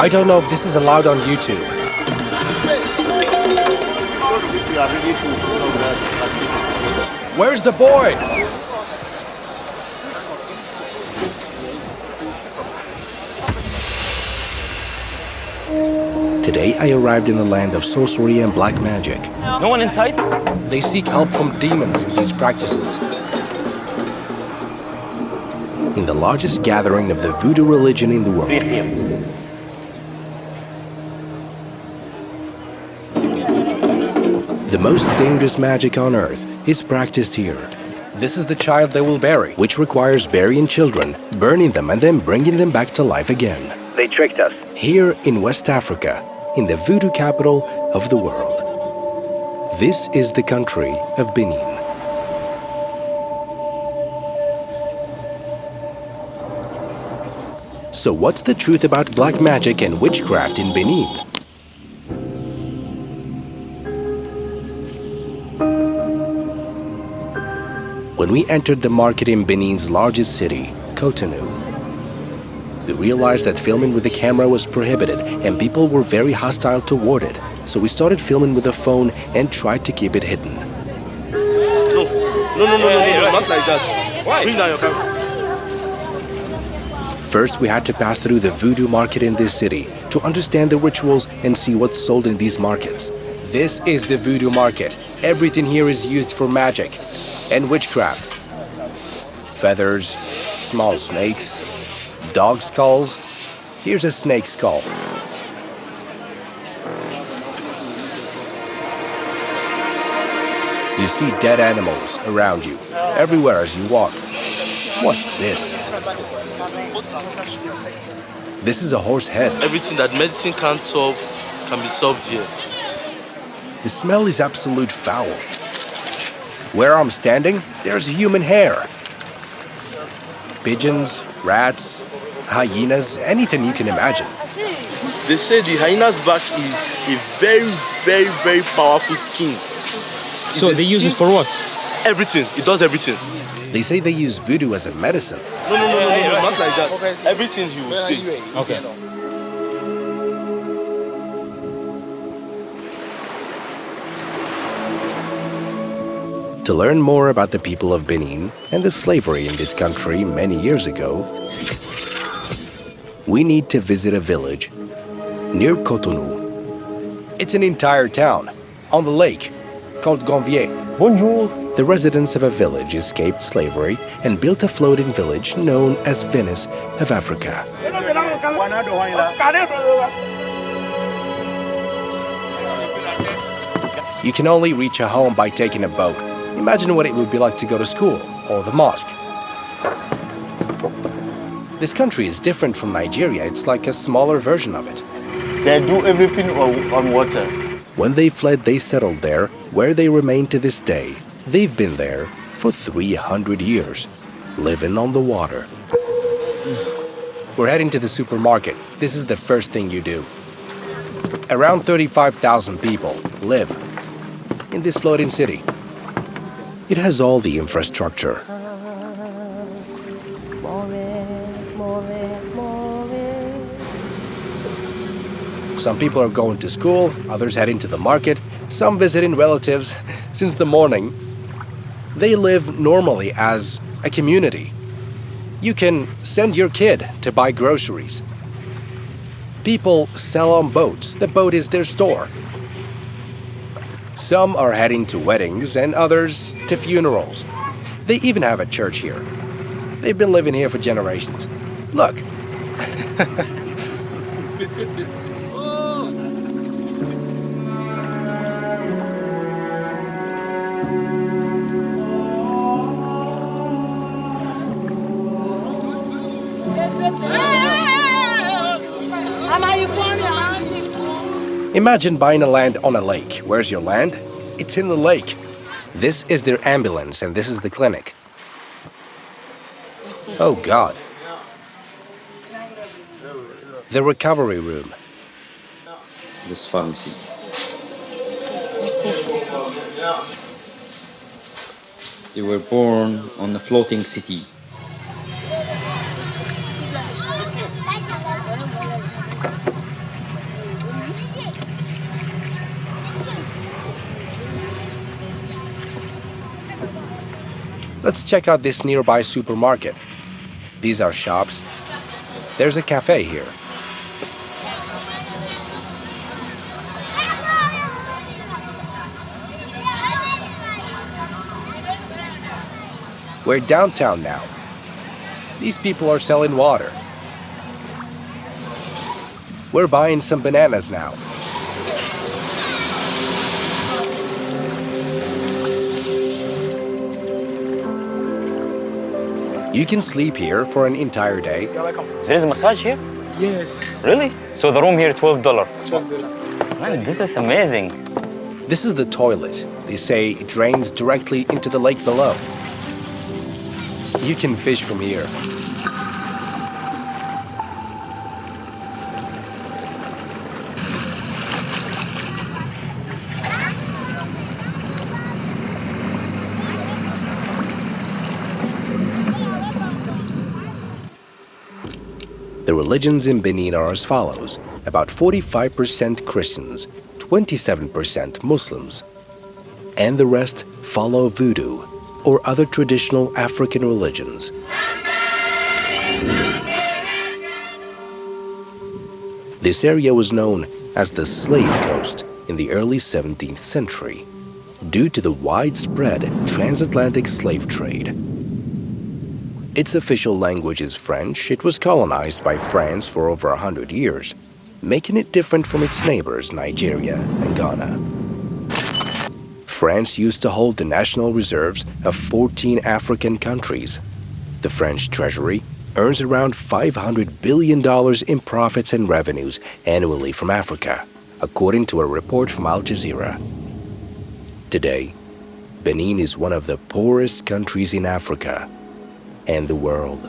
I don't know if this is allowed on YouTube. Where's the boy? Today I arrived in the land of sorcery and black magic. No one inside? They seek help from demons in these practices. In the largest gathering of the voodoo religion in the world. The most dangerous magic on earth is practiced here. This is the child they will bury, which requires burying children, burning them and then bringing them back to life again. They tricked us. Here in West Africa, in the voodoo capital of the world. This is the country of Benin. So what's the truth about black magic and witchcraft in Benin? When we entered the market in Benin's largest city, Cotonou, we realized that filming with a camera was prohibited and people were very hostile toward it. So we started filming with a phone and tried to keep it hidden. No, not like that. Why? Bring down your camera. First, we had to pass through the voodoo market in this city to understand the rituals and see what's sold in these markets. This is the voodoo market. Everything here is used for magic and witchcraft. Feathers, small snakes, dog skulls. Here's a snake skull. You see dead animals around you, everywhere as you walk. What's this? This is a horse head. Everything that medicine can't solve can be solved here. The smell is absolute foul. Where I'm standing, there's human hair. Pigeons, rats, hyenas, anything you can imagine. They say the hyena's back is a very, very, very powerful skin. So they use it for what? Everything. It does everything. They say they use voodoo as a medicine. No, not like that. Everything he will say. Okay. To learn more about the people of Benin and the slavery in this country many years ago, we need to visit a village near Cotonou. It's an entire town on the lake called Gonvier. Bonjour. The residents of a village escaped slavery and built a floating village known as Venice of Africa. You can only reach a home by taking a boat. Imagine what it would be like to go to school or the mosque. This country is different from Nigeria. It's like a smaller version of it. They do everything on water. When they fled, they settled there, where they remain to this day. They've been there for 300 years, living on the water. We're heading to the supermarket. This is the first thing you do. Around 35,000 people live in this floating city. It has all the infrastructure. Some people are going to school, others heading to the market, some visiting relatives. Since the morning, they live normally as a community. You can send your kid to buy groceries. People sell on boats. The boat is their store. Some are heading to weddings and others to funerals. They even have a church here. They've been living here for generations. Look. Imagine buying a land on a lake. Where's your land? It's in the lake. This is their ambulance and this is the clinic. Oh God. The recovery room. This pharmacy. You were born on a floating city. Let's check out this nearby supermarket. These are shops. There's a cafe here. We're downtown now. These people are selling water. We're buying some bananas now. You can sleep here for an entire day. There is a massage here? Yes. Really? So the room here, $12. Man, this is amazing. This is the toilet. They say it drains directly into the lake below. You can fish from here. The religions in Benin are as follows: about 45% Christians, 27% Muslims, and the rest follow voodoo or other traditional African religions. This area was known as the Slave Coast in the early 17th century due to the widespread transatlantic slave trade. Its official language is French. It was colonized by France for over 100 years, making it different from its neighbors Nigeria and Ghana. France used to hold the national reserves of 14 African countries. The French treasury earns around $500 billion in profits and revenues annually from Africa, according to a report from Al Jazeera. Today, Benin is one of the poorest countries in Africa and the world.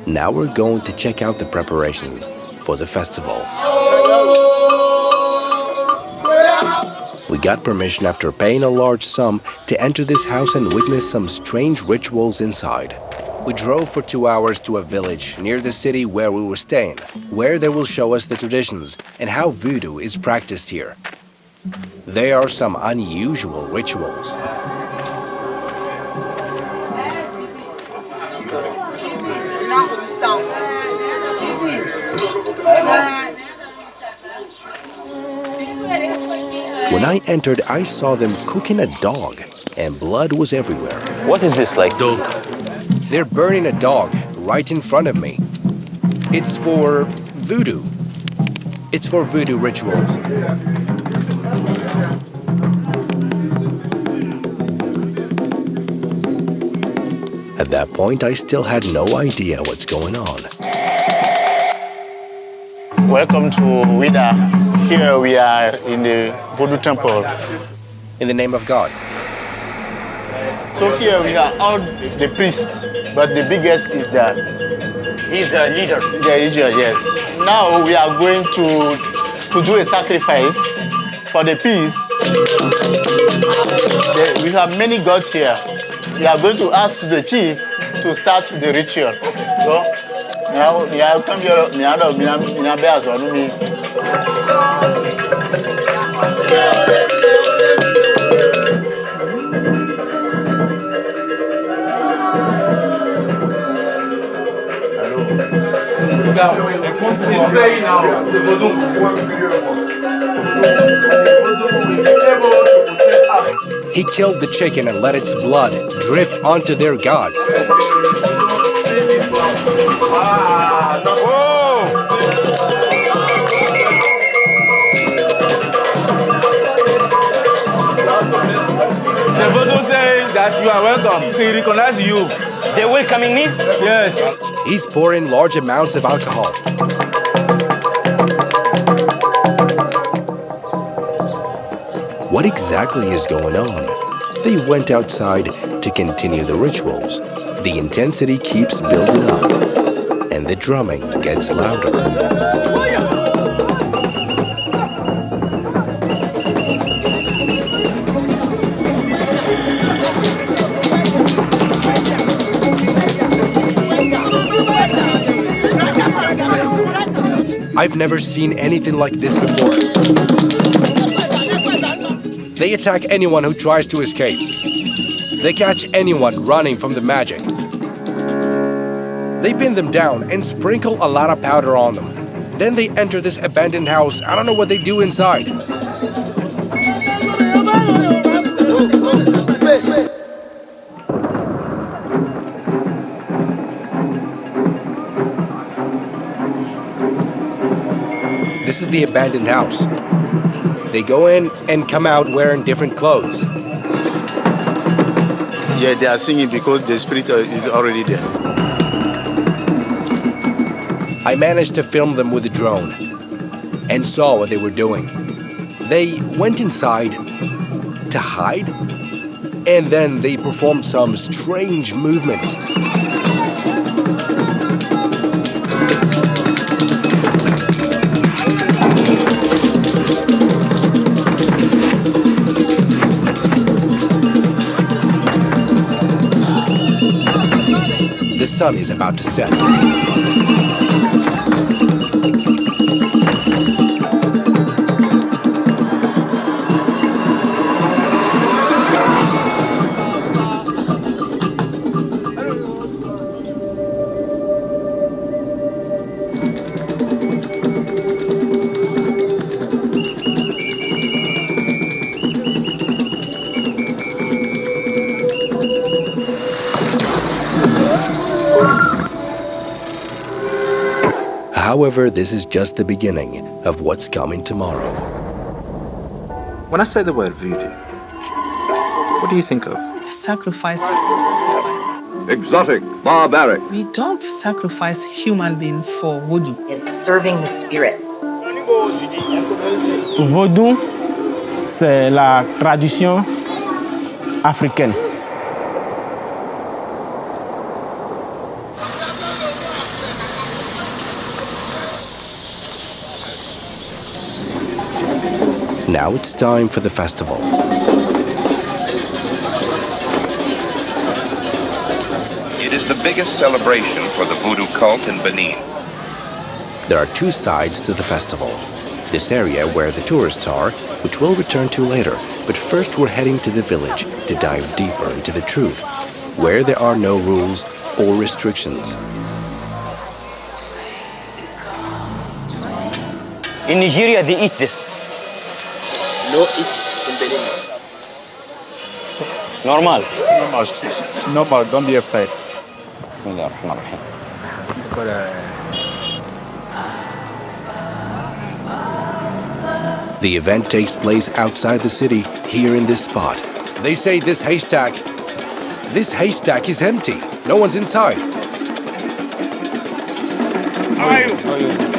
Now we're going to check out the preparations for the festival. We got permission after paying a large sum to enter this house and witness some strange rituals inside. We drove for 2 hours to a village near the city where we were staying, where they will show us the traditions and how voodoo is practiced here. There are some unusual rituals. When I entered, I saw them cooking a dog, and blood was everywhere. What is this like? Dog. They're burning a dog right in front of me. It's for voodoo. It's for voodoo rituals. At that point, I still had no idea what's going on. Welcome to Wida. Here we are in the Voodoo temple. In the name of God. So here we are all the priests, but the biggest is the He's a leader. leader, yes. Now we are going to do a sacrifice for the peace. We have many gods here. We are going to ask the chief to start the ritual. So now we are come here. He killed the chicken and let its blood drip onto their gods. The voodoo says that you are welcome. He recognizes you. They welcoming me? Yes. He's pouring large amounts of alcohol. What exactly is going on? They went outside to continue the rituals. The intensity keeps building up, and the drumming gets louder. I've never seen anything like this before. They attack anyone who tries to escape. They catch anyone running from the magic. They pin them down and sprinkle a lot of powder on them. Then they enter this abandoned house. I don't know what they do inside. This is the abandoned house. They go in and come out wearing different clothes. Yeah, they are singing because the spirit is already there. I managed to film them with a drone and saw what they were doing. They went inside to hide, and then they performed some strange movements. The sun is about to set. However, this is just the beginning of what's coming tomorrow. When I say the word voodoo, what do you think of? Sacrifice. Exotic, barbaric. We don't sacrifice human being for voodoo. Is serving the spirits. Vaudou, c'est la tradition africaine. Now it's time for the festival. It is the biggest celebration for the voodoo cult in Benin. There are two sides to the festival. This area where the tourists are, which we'll return to later, but first we're heading to the village to dive deeper into the truth, where there are no rules or restrictions. In Nigeria, they eat this. No eat in Benin. Normal. Normal, don't be afraid. The event takes place outside the city, here in this spot. They say this haystack is empty. No one's inside. How are you? How are you?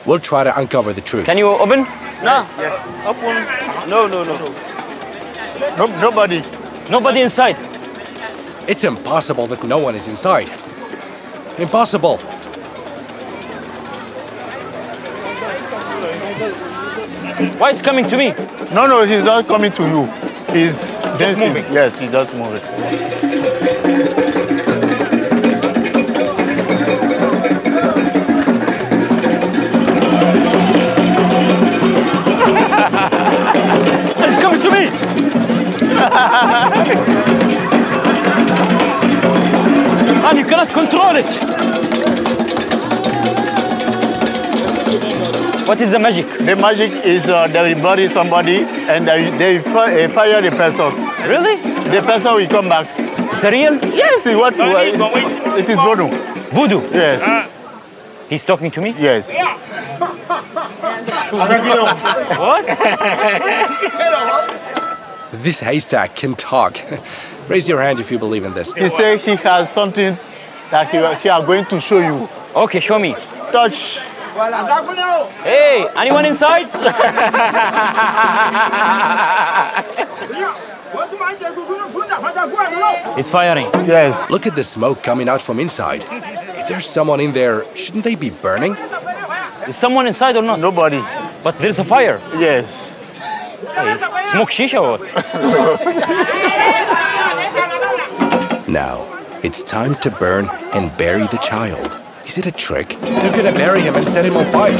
We'll try to uncover the truth. Can you open? No. Yes. Open. No. Nobody. Nobody inside. It's impossible that no one is inside. Impossible. Why is coming to me? No, he's not coming to you. He's dancing. moving. Yes, he's just moving. It's coming to me. And you cannot control it. What is the magic? The magic is they will bury somebody and they fire the person. Really? The person will come back. Is it real? Yes, it is voodoo. Voodoo. Yes. He's talking to me? Yes. What? This haystack can talk. Raise your hand if you believe in this. He said he has something that he are going to show you. Okay, show me. Touch. Hey, anyone inside? It's firing. Yes. Look at the smoke coming out from inside. If there's someone in there, shouldn't they be burning? Is someone inside or not? Nobody. But there's a fire. Yes. Hey, smoke shisha or what? Now, it's time to burn and bury the child. Is it a trick? They're gonna bury him and set him on fire.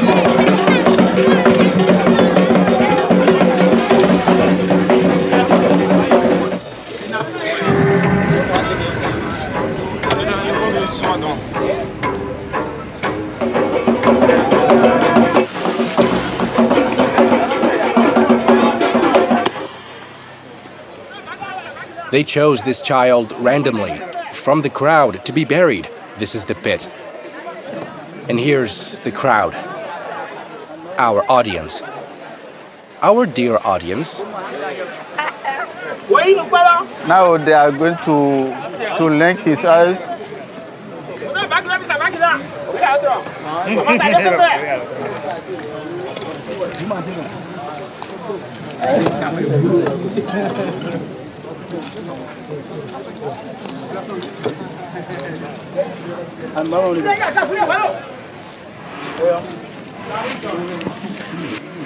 They chose this child randomly from the crowd to be buried. This is the pit. And here's the crowd. Our audience. Our dear audience. Now they are going to link his eyes.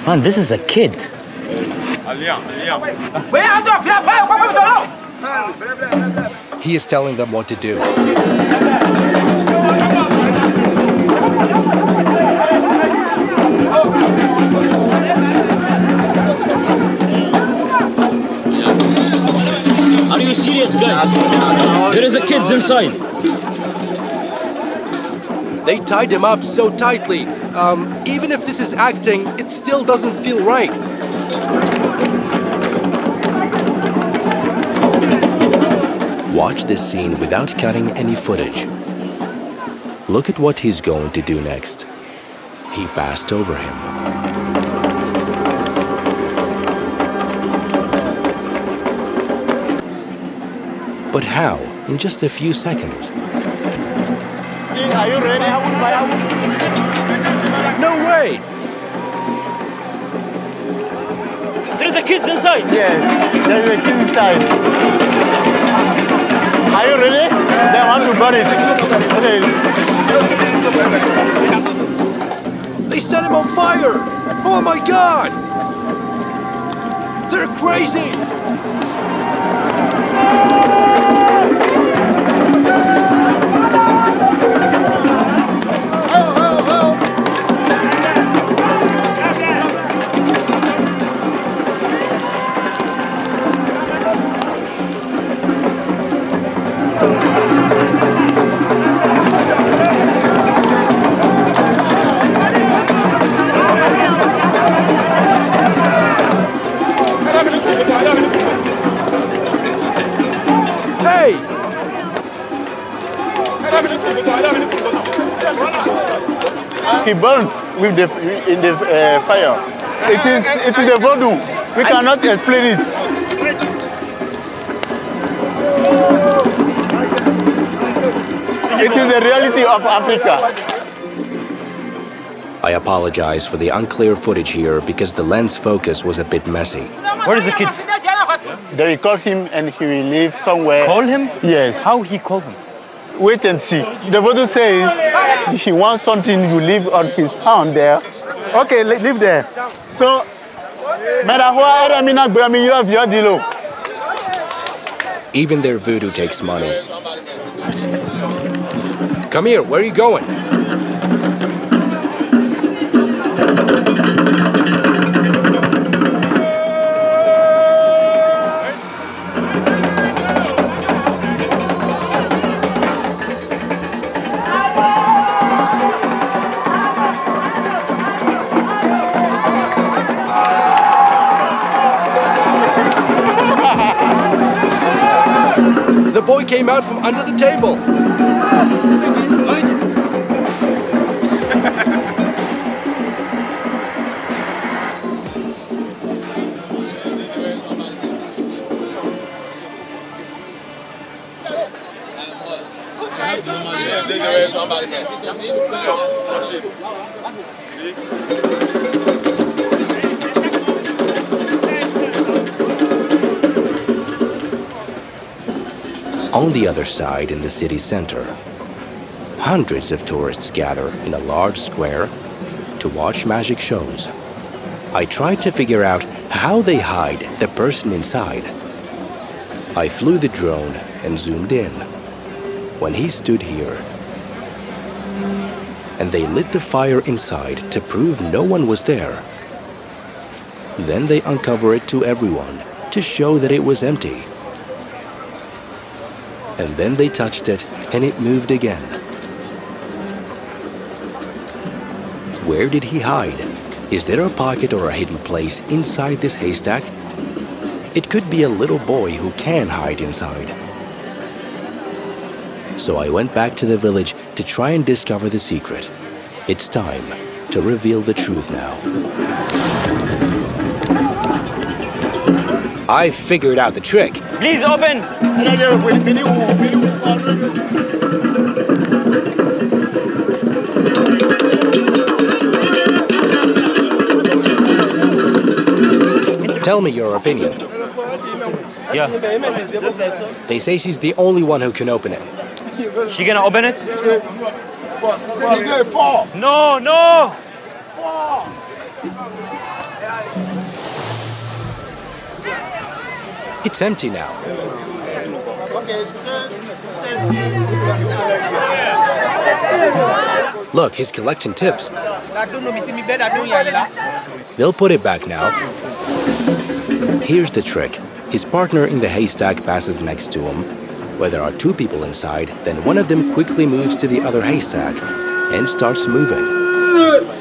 Man, this is a kid. He is telling them what to do. Are you serious, guys? There is a kid inside. They tied him up so tightly. Even if this is acting, it still doesn't feel right. Watch this scene without cutting any footage. Look at what he's going to do next. He passed over him. But how? In just a few seconds. Are you ready? No way! There's a kid inside. Yes, there's a kid inside. Are you ready? They want to burn it. Okay. They set him on fire! Oh my God! They're crazy! Hey! He burns with in the fire. It is a voodoo. We cannot explain it. It is the reality of Africa. I apologize for the unclear footage here because the lens focus was a bit messy. Where is the kid? They will call him and he will live somewhere. Call him? Yes. How he called him? Wait and see. The voodoo says he wants something you leave on his hand there. Okay, leave there. So, Even their voodoo takes money. Come here, where are you going? The boy came out from under the table. On the other side, in the city center, hundreds of tourists gather in a large square to watch magic shows. I tried to figure out how they hide the person inside. I flew the drone and zoomed in. When he stood here, and they lit the fire inside to prove no one was there. Then they uncover it to everyone to show that it was empty. And then they touched it and it moved again. Where did he hide? Is there a pocket or a hidden place inside this haystack? It could be a little boy who can hide inside. So I went back to the village to try and discover the secret. It's time to reveal the truth now. I figured out the trick. Please open. Tell me your opinion. Yeah. They say she's the only one who can open it. She gonna open it? No, no. It's empty now. Look, he's collecting tips. They'll put it back now. Here's the trick. His partner in the haystack passes next to him. Where there are two people inside, then one of them quickly moves to the other haystack and starts moving.